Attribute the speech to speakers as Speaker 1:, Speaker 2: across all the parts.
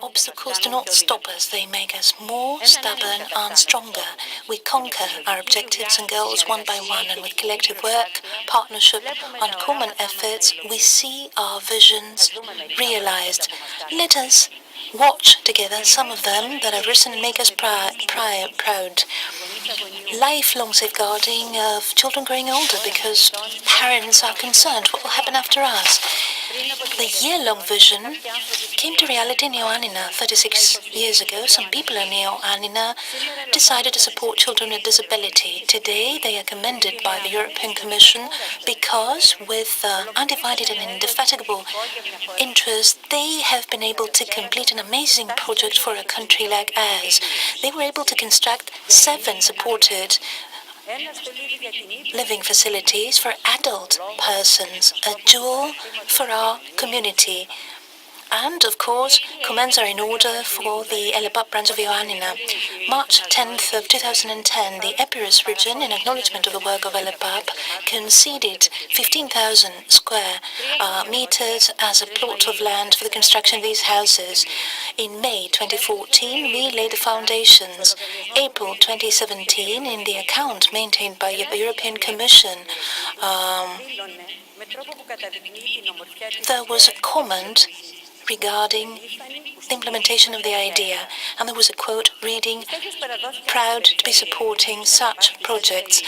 Speaker 1: Obstacles do not stop us, they make us more stubborn and stronger. We conquer our objectives and goals one by one, and with collective work, partnership and common efforts, we see our visions realized. Let us watch together some of them that have risen and make us proud. Lifelong safeguarding of children growing older because parents are concerned what will happen after us. The year-long vision came to reality in Ioannina 36 years ago. Some people in Ioannina decided to support children with disability. Today, they are commended by the European Commission because, with undivided and indefatigable interest, they have been able to complete an amazing project for a country like ours. They were able to construct 7 supported living facilities for adult persons, a jewel for our community. And, of course, comments are in order for the ELEPAP branch of Ioannina. March 10th of 2010, the Epirus region, in acknowledgement of the work of ELEPAP, conceded 15,000 square meters as a plot of land for the construction of these houses. In May 2014, we laid the foundations. April 2017, in the account maintained by the European Commission, there was a comment regarding the implementation of the idea, and there was a quote reading, "Proud to be supporting such projects."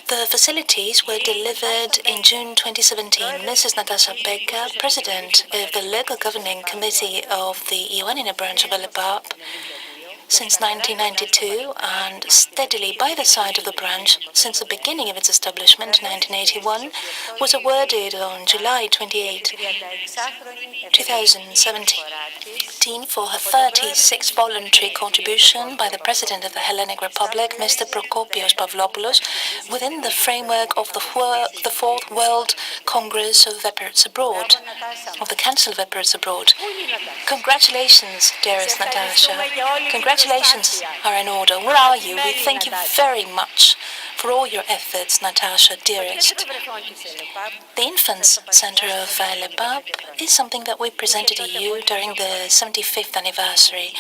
Speaker 1: The facilities were delivered in June 2017. Mrs. Natasha Becker, President of the Local Governing Committee of the Ioannina branch of ELEPAP, since 1992 and steadily by the side of the branch since the beginning of its establishment in 1981, was awarded on July 28, 2017 for her 36th voluntary contribution by the President of the Hellenic Republic, Mr. Prokopios Pavlopoulos, within the framework of the 4th World Congress of Epirates Abroad, of the Council of Epirates Abroad. Congratulations, dearest Natasha. Congratulations are in order. Where are you? We thank you very much for all your efforts, Natasha, dearest. The Infants Center of ELEPAP is something that we presented to you during the 75th anniversary.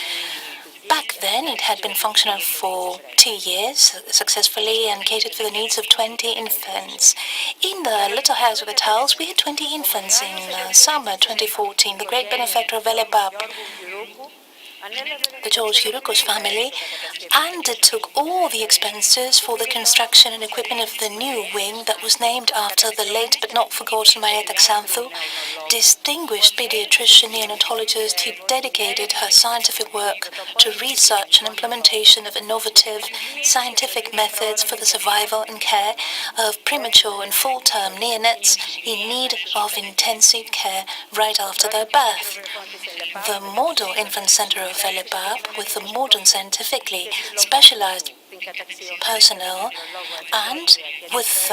Speaker 1: Back then, it had been functional for 2 years successfully and catered for the needs of 20 infants. In the little house with the tiles, we had 20 infants in summer 2014. The great benefactor of ELEPAP, the George Hiroukos family, undertook all the expenses for the construction and equipment of the new wing that was named after the late but not forgotten Marianna Xanthou, distinguished pediatrician neonatologist who dedicated her scientific work to research and implementation of innovative scientific methods for the survival and care of premature and full-term neonates in need of intensive care right after their birth. The model infant center of ELEPAP, with the modern scientifically specialized personnel and with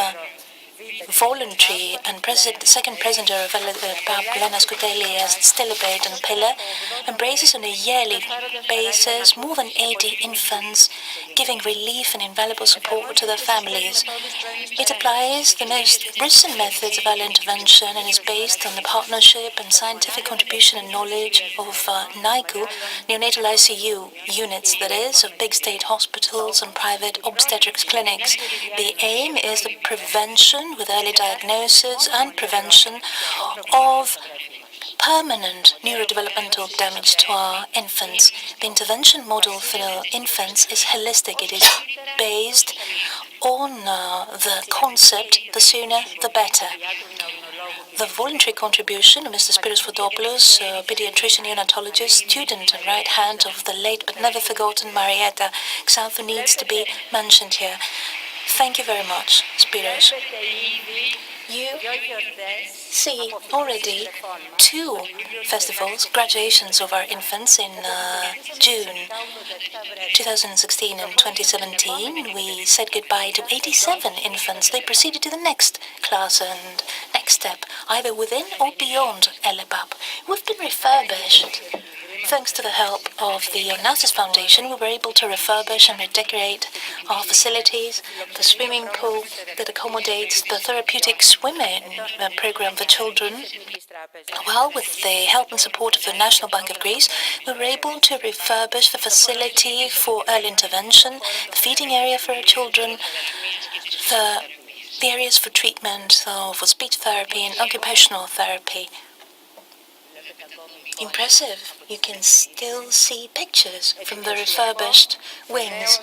Speaker 1: voluntary and second president of ELEPAP, Lena Skuteli, as stelobate and pillar, embraces on a yearly basis more than 80 infants, giving relief and invaluable support to their families. It applies the most recent methods of early intervention and is based on the partnership and scientific contribution and knowledge of NICU, neonatal ICU units, that is, of big state hospitals and private obstetrics clinics. The aim is the prevention with early diagnosis and prevention of permanent neurodevelopmental damage to our infants. The intervention model for infants is holistic. It is based on the concept, the sooner the better. The voluntary contribution of Mr. Spiros Fotopoulos, pediatrician neonatologist, student and right hand of the late but never forgotten Marianna Xanthou, needs to be mentioned here. Thank you very much, Spiros. You see already 2 festivals, graduations of our infants in June 2016 and 2017. We said goodbye to 87 infants. They proceeded to the next class and next step, either within or beyond ELEPAP. We've been refurbished Thanks to the help of the Onassis Foundation, we were able to refurbish and redecorate our facilities, the swimming pool that accommodates the therapeutic swimming program for children. Well, with the help and support of the National Bank of Greece, we were able to refurbish the facility for early intervention, the feeding area for children, the areas for treatment, for speech therapy and occupational therapy. Impressive. You can still see pictures from the refurbished wings.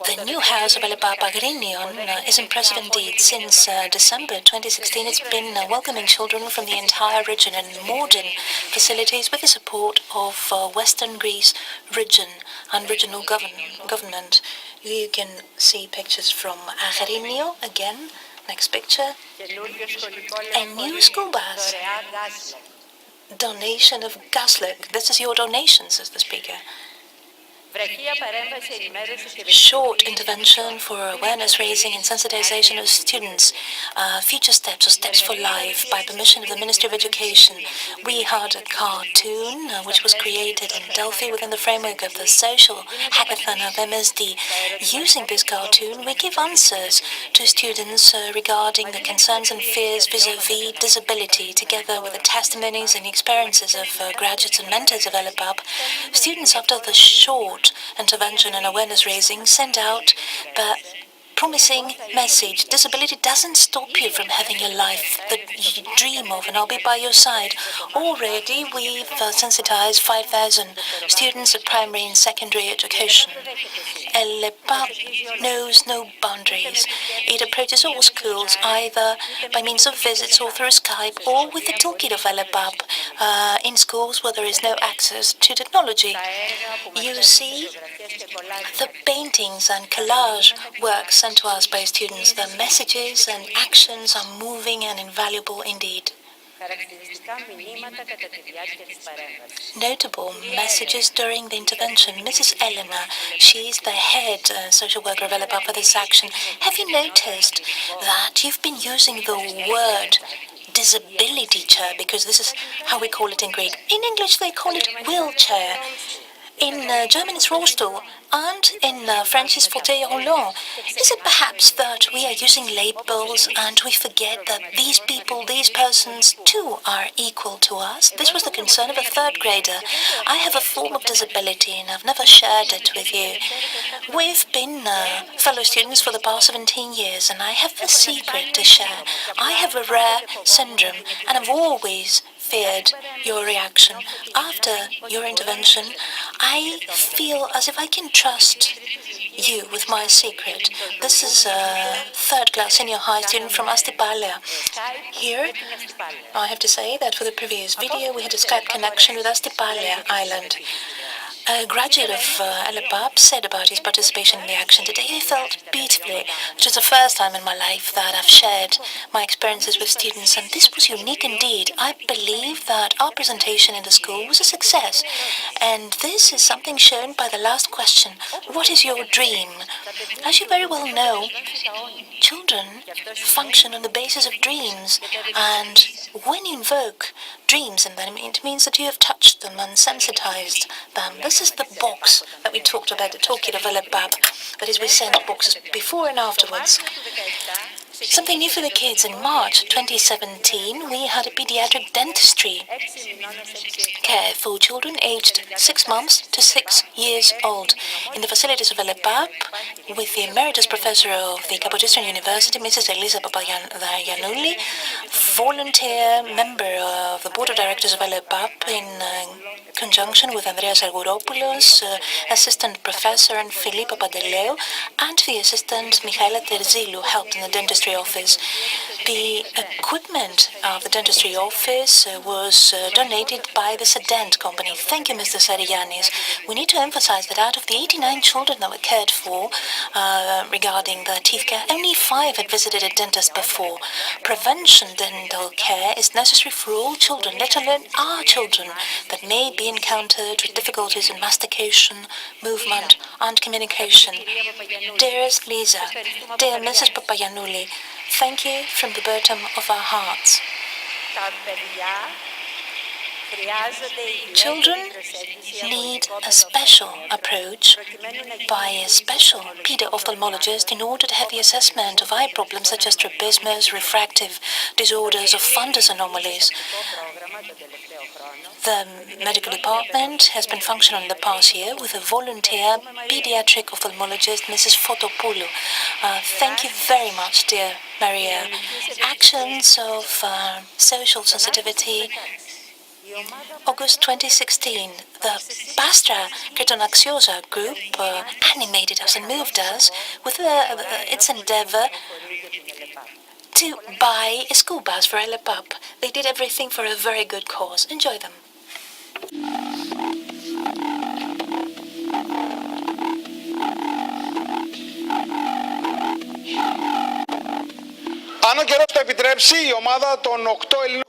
Speaker 1: The new house of ELEPAP Agrinion is impressive indeed. Since December 2016, it's been welcoming children from the entire region in modern facilities with the support of Western Greece region and regional government. You can see pictures from Agrinio again. Next picture. A new school bus. Donation of Gaslick. This is your donation, says the speaker. Short intervention for awareness raising and sensitization of students. Future steps or steps for life by permission of the Ministry of Education. We had a cartoon which was created in Delphi within the framework of the social hackathon of MSD. Using this cartoon, we give answers to students regarding the concerns and fears vis-à-vis disability, together with the testimonies and experiences of graduates and mentors of ELEPAP. Students, after the short intervention and awareness raising, send out the promising message: disability doesn't stop you from having a life that you dream of, and I'll be by your side. Already we've sensitized 5,000 students of primary and secondary education. ELEPAP knows no boundaries. It approaches all schools either by means of visits or through Skype, or with the toolkit of ELEPAP in schools where there is no access to technology. You see the paintings and collage works sent to us by students. The messages and actions are moving and invaluable indeed. Notable messages during the intervention. Mrs. Elena, she's the head social worker of ELEPAP for this action. Have you noticed that you've been using the word disability chair, because this is how we call it in Greek. In English they call it wheelchair. In German it's Rollstuhl, and in French it's fauteuil roulant. Is it perhaps that we are using labels and we forget that these people, these persons too are equal to us? This was the concern of a third grader. I have a form of disability and I've never shared it with you. We've been fellow students for the past 17 years and I have a secret to share. I have a rare syndrome and I've always feared your reaction. After your intervention, I feel as if I can trust you with my secret. This is a third class senior high student from Astypalea. Here, I have to say that for the previous video, we had a Skype connection with Astypalea Island. A graduate of ELEPAP said about his participation in the action today. He felt beautifully. It was the first time in my life that I've shared my experiences with students, and this was unique indeed. I believe that our presentation in the school was a success, and this is something shown by the last question. What is your dream? As you very well know, children function on the basis of dreams, and when you invoke dreams in them, it means that you have touched them and sensitized them. This is the box that we talked about, the toolkit of ELEPAP. That is, we send boxes before and afterwards. Something new for the kids. In March 2017, we had a pediatric dentistry care for children aged 6 months to 6 years old in the facilities of ELEPAP with the emeritus professor of the Kapodistran University, Mrs. Elisa Papagiannouli, volunteer member of the board of directors of ELEPAP in conjunction with Andreas Argouropoulos, assistant professor, and Filippo Padeleu, and the assistant Michaela Terzilou helped in the dentistry office. The equipment of the dentistry office was donated by the Sedent company. Thank you, Mr. Sarianis. We need to emphasize that out of the 89 children that were cared for regarding the teeth care, only 5 had visited a dentist before. Prevention dental care is necessary for all children, let alone our children that may be encountered with difficulties in mastication, movement, and communication. Dearest Lisa, dear Mrs. Papagiannouli, thank you from the bottom of our hearts. Children need a special approach by a special pedo-ophthalmologist in order to have the assessment of eye problems such as strabismus, refractive disorders, or fundus anomalies. The medical department has been functional in the past year with a volunteer pediatric ophthalmologist, Mrs. Fotopoulou. Thank you very much, dear Maria. Actions of social sensitivity. August 2016, the Bastra Ketonaxiosa group animated us and moved us with its endeavor to buy a school bus for ELEPAP. They did everything for a very good cause. Enjoy them.
Speaker 2: Αν ο καιρός το επιτρέψει, η ομάδα των 8 Ελλήνων.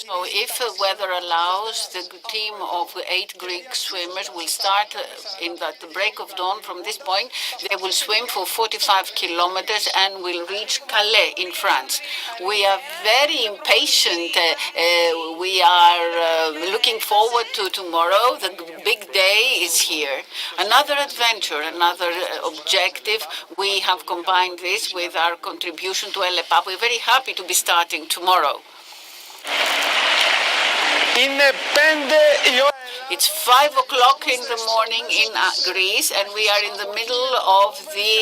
Speaker 3: So if the weather allows, the team of 8 Greek swimmers will start at the break of dawn. From this point, they will swim for 45 kilometers and will reach Calais in France. We are very impatient. We are looking forward to tomorrow. The big day is here. Another adventure, another objective. We have combined this with our contribution to ELEPAP. We're very happy to be starting tomorrow. It's 5 o'clock in the morning in Greece, and we are in the middle of the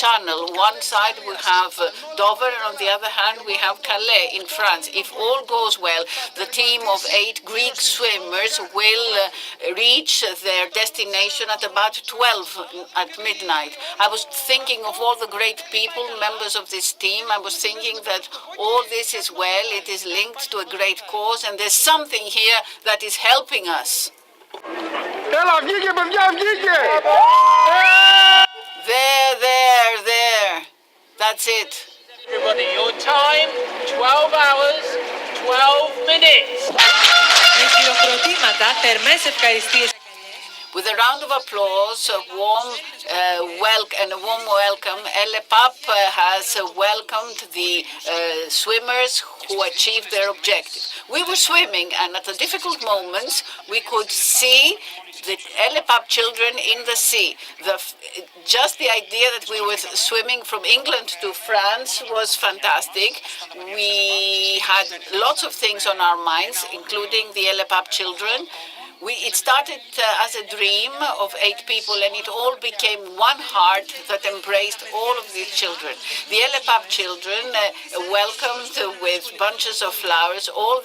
Speaker 3: channel. One side we have Dover, and on the other hand we have Calais in France. If all goes well, the team of 8 Greek swimmers will reach their destination at about 12 at midnight. I was thinking of all the great people, members of this team. I was thinking that all this is well, it is linked to a great cause, and there's something here that is helping us.
Speaker 2: Έλα, βγήκε, παιδιά, βγήκε!
Speaker 3: There. That's it.
Speaker 4: Everybody, your time, 12 hours, 12 minutes.
Speaker 5: Με χειροκροτήματα, θερμές ευχαριστίες.
Speaker 3: With a round of applause, a warm welcome, ELEPAP has welcomed the swimmers who achieved their objective. We were swimming, and at the difficult moments, we could see the ELEPAP children in the sea. Just the idea that we were swimming from England to France was fantastic. We had lots of things on our minds, including the ELEPAP children. It started as a dream of 8 people, and it all became one heart that embraced all of these children. The ELEPAP children welcomed with bunches of flowers all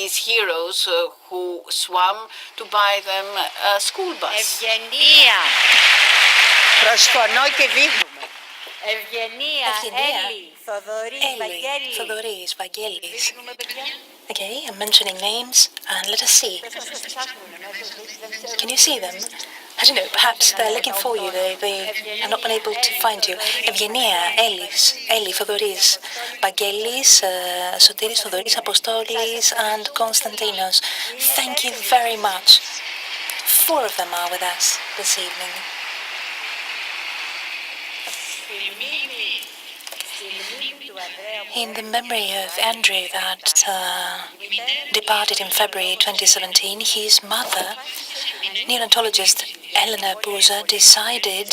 Speaker 3: these heroes who swam to buy them a school bus.
Speaker 6: Ευγενία. Προσφωνώ και δείχνουμε. Ευγενία, Έλλη,
Speaker 1: Θοδωρής, Βαγγέλης. Okay, I'm mentioning names, and let us see. Can you see them? I don't know, perhaps they're looking for you. They are not able to find you. Ευγενία, Έλλη, Θοδωρής, Βαγγέλης, Σωτήρης, Θοδωρής, Αποστόλης, and Konstantinos. Thank you very much. 4 of them are with us this evening. In the memory of Andrew that departed in February 2017, his mother, neonatologist Elena Bouza, decided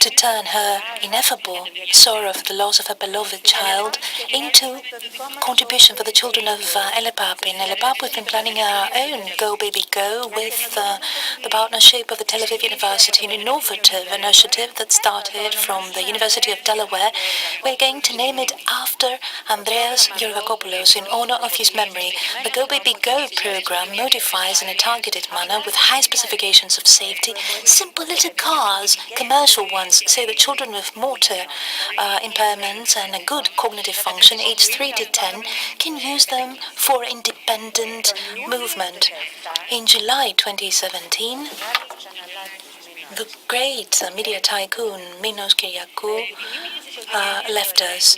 Speaker 1: to turn her ineffable sorrow of the loss of her beloved child into contribution for the children of ELEPAP. In ELEPAP, we've been planning our own Go Baby Go with the partnership of the Tel Aviv University, an innovative initiative that started from the University of Delaware. We're going to name it after Andreas Georgakopoulos in honor of his memory. The Go Baby Go program modifies in a targeted manner with high specifications of safety, simple little cars, commercial ones, so that children with motor impairments and a good cognitive function, aged 3 to 10, can use them for independent movement. In July 2017, the great media tycoon Minos Kyriakou left us.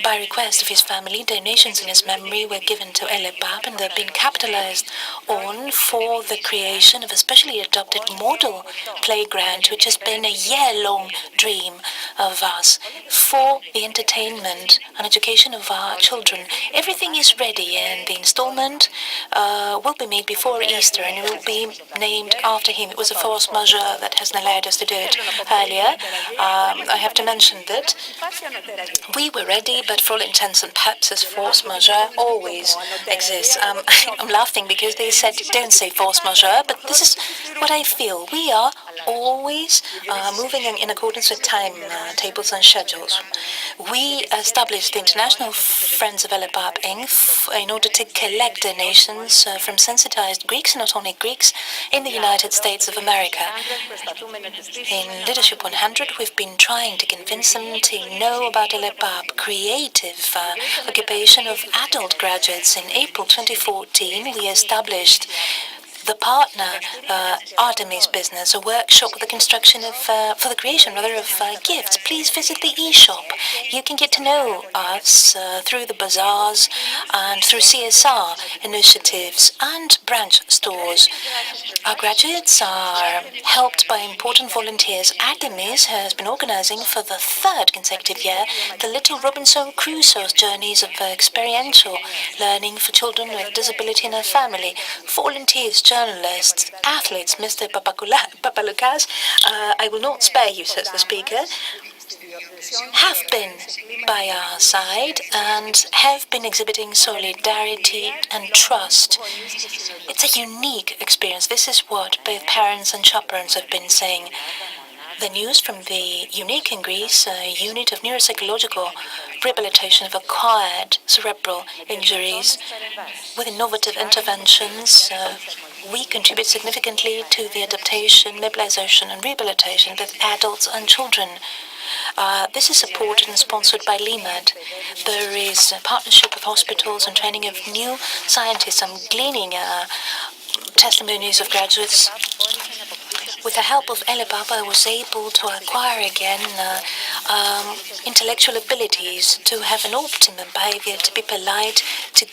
Speaker 1: By request of his family, donations in his memory were given to ELEPAP, and they've been capitalized on for the creation of a specially adopted model playground, which has been a year-long dream of us for the entertainment and education of our children. Everything is ready, and the installment will be made before Easter, and it will be named after him. It was a force majeure that hasn't allowed us to do it earlier. I have to mention that we were ready, but for all intents and purposes, force majeure always exists. I'm laughing because they said don't say force majeure, but this is what I feel. We are always moving in accordance with time tables and schedules. We established the International Friends of ELEPAP Inc. in order to collect donations from sensitized Greeks, not only Greeks, in the United States of America. In Leadership 100, we've been trying to convince them to know about ELEPAP, creative occupation of adult graduates. In April 2014, we established the partner Artemis business, a workshop for the construction of, for the creation rather of gifts. Please visit the e-shop. You can get to know us through the bazaars and through CSR initiatives and branch stores. Our graduates are helped by important volunteers. Artemis has been organizing for the third consecutive year the Little Robinson Crusoe's journeys of experiential learning for children with disability and their family. Volunteers, journalists, athletes, Mr. Papaloukas, I will not spare you, says the speaker, have been by our side and have been exhibiting solidarity and trust. It's a unique experience. This is what both parents and chaperones have been saying. The news from the unique in Greece unit of neuropsychological rehabilitation of acquired cerebral injuries with innovative interventions. We contribute significantly to the adaptation, mobilization and rehabilitation of adults and children. This is supported and sponsored by LIMAD. There is a partnership of hospitals and training of new scientists. I'm gleaning testimonies of graduates. With the help of ELEPAP, I was able to acquire again intellectual abilities, to have an optimum behavior, to be polite, to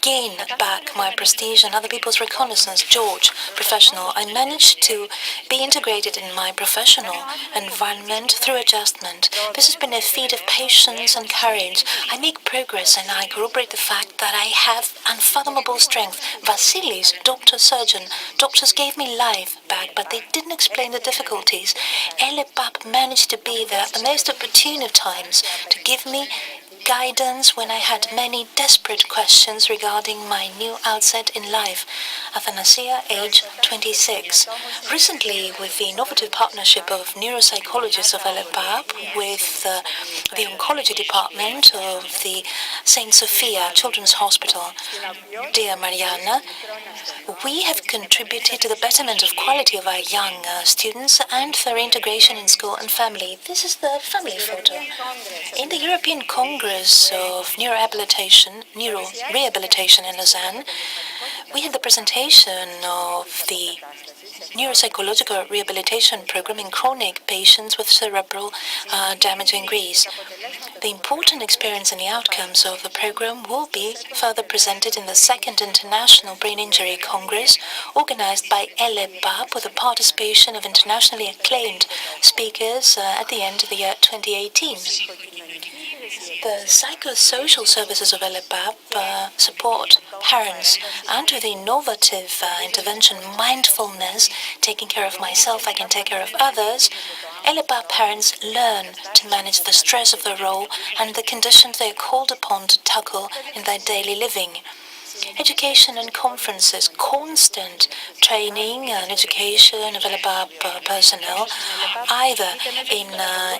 Speaker 1: gain back my prestige and other people's reconnaissance. George, professional. I managed to be integrated in my professional environment through adjustment. This has been a feat of patience and courage. I make progress and I corroborate the fact that I have unfathomable strength. Vasilis, doctor, surgeon. Doctors gave me life back, but they didn't explain the difficulties. ELEPAP managed to be there at the most opportune of times to give me guidance when I had many desperate questions regarding my new outset in life. Athanasia, age 26. Recently, with the innovative partnership of neuropsychologists of ELEPAP with the oncology department of the St. Sophia Children's Hospital, dear Marianna, we have contributed to the betterment of quality of our young students and their integration in school and family. This is the family photo. In the European Congress of Neurorehabilitation in Lausanne, we had the presentation of the neuropsychological rehabilitation program in chronic patients with cerebral damage in Greece. The important experience and the outcomes of the program will be further presented in the second International Brain Injury Congress, organized by ELEPAP with the participation of internationally acclaimed speakers at the end of the year 2018. The psychosocial services of ELEPAP support parents, and with the innovative intervention mindfulness, taking care of myself, I can take care of others, ELEPAP parents learn to manage the stress of their role and the conditions they are called upon to tackle in their daily living. Education and conferences, constant training and education of ELEPAP personnel, either in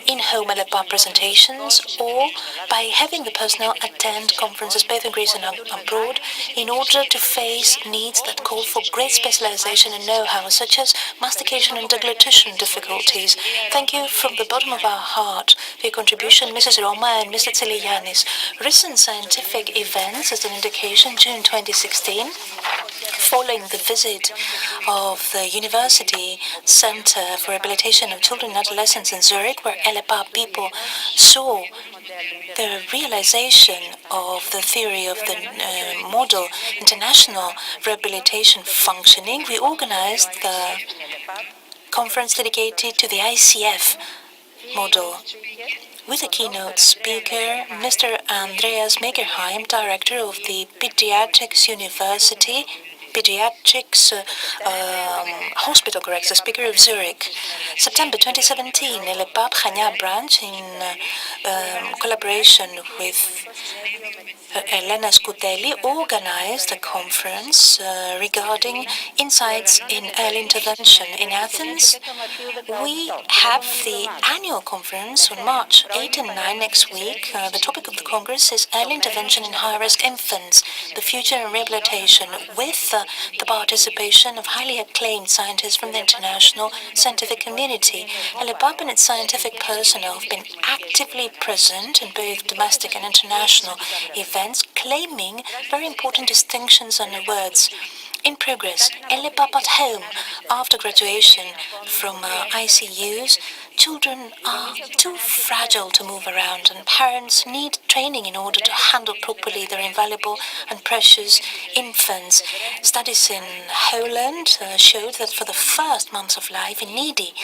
Speaker 1: in-home ELEPAP presentations or by having the personnel attend conferences both in Greece and abroad in order to face needs that call for great specialization and know-how, such as mastication and deglutition difficulties. Thank you from the bottom of our heart for your contribution, Mrs. Roma and Mr. Tseliyanis. Recent scientific events, as an indication, June 2016, following the visit of the University Center for Rehabilitation of Children and Adolescents in Zurich, where ELEPAP people saw the realization of the theory of the model international rehabilitation functioning, we organized the conference dedicated to the ICF model with a keynote speaker, Mr. Andreas Megerheim, director of the Pediatrics University, Pediatrics Hospital, correct, the speaker of Zurich. September 2017, ELEPAP Chania branch, in collaboration with Elena Scutelli, organized a conference regarding insights in early intervention in Athens. We have the annual conference on March 8 and 9 next week. The topic of the congress is early intervention in high-risk infants, the future and rehabilitation, with the participation of highly acclaimed scientists from the international scientific community. ELEPAP and its scientific personnel have been actively present in both domestic and international events, claiming very important distinctions and awards. In progress, ELEPAP at home. After graduation from ICUs, children are too fragile to move around, and parents need training in order to handle properly their invaluable and precious infants. Studies in Holland showed that for the first months of life in needy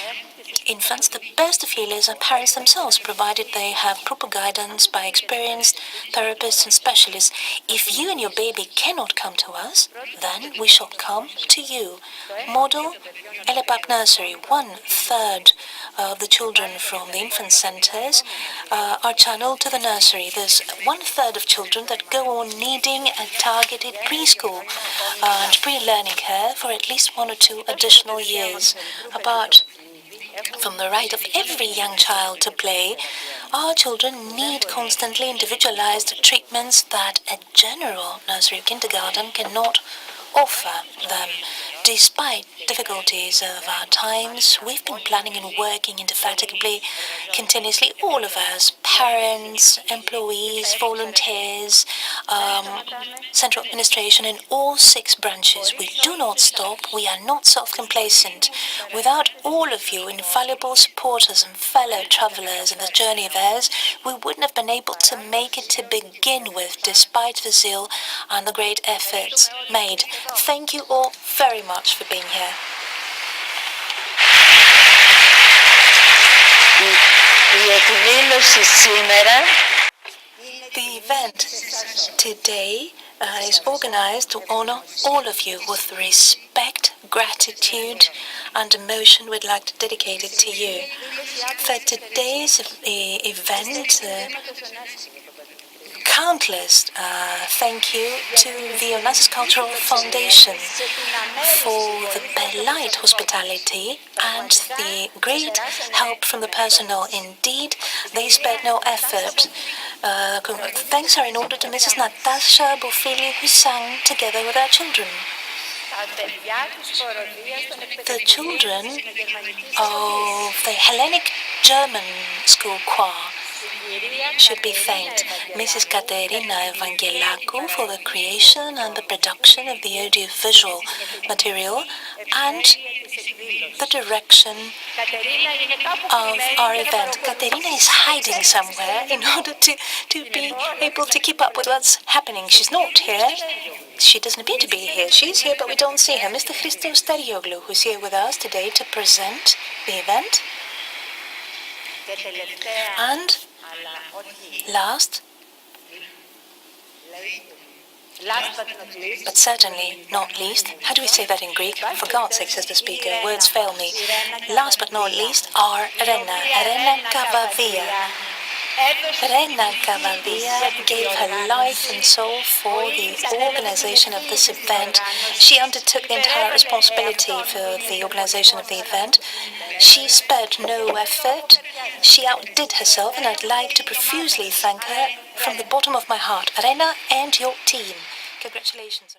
Speaker 1: infants, the best of healers are parents themselves, provided they have proper guidance by experienced therapists and specialists. If you and your baby cannot come to us, then we shall come to you. Model ELEPAP nursery. 1/3 of the children from the infant centers are channeled to the nursery. There's 1/3 of children that go on needing a targeted preschool and pre-learning care for at least 1 or 2 additional years. Apart from the right of every young child to play, our children need constantly individualized treatments that a general nursery or kindergarten cannot offer them. Despite difficulties of our times, we've been planning and working indefatigably, continuously, all of us, parents, employees, volunteers, central administration in all 6 branches. We do not stop. We are not self-complacent. Without all of you, invaluable supporters and fellow travelers in this journey of ours, we wouldn't have been able to make it to begin with, despite the zeal and the great efforts made. Thank you all very much for being here. The event today is organized to honor all of you with respect, gratitude, and emotion we'd like to dedicate it to you. For today's event, countless thank you to the Onassis Cultural Foundation for the polite hospitality and the great help from the personnel. Indeed, they spared no effort. Thanks are in order to Mrs. Natasha Bofili, who sang together with our children. The children of the Hellenic German School Choir should be thanked. Mrs. Katerina Evangelakou for the creation and the production of the audiovisual material and the direction of our event. Katerina is hiding somewhere in order to be able to keep up with what's happening. She's not here. She doesn't appear to be here. She's here, but we don't see her. Mr. Christos Sterioglu, who's here with us today to present the event. And last but certainly not least, how do we say that in Greek? For God's sake, says the speaker, words fail me. Last but not least, our Rena Kavadia. Rena Kavadia gave her life and soul for the organization of this event. She undertook the entire responsibility for the organization of the event. She spared no effort. She outdid herself, and I'd like to profusely thank her from the bottom of my heart. Rena and your team. Congratulations.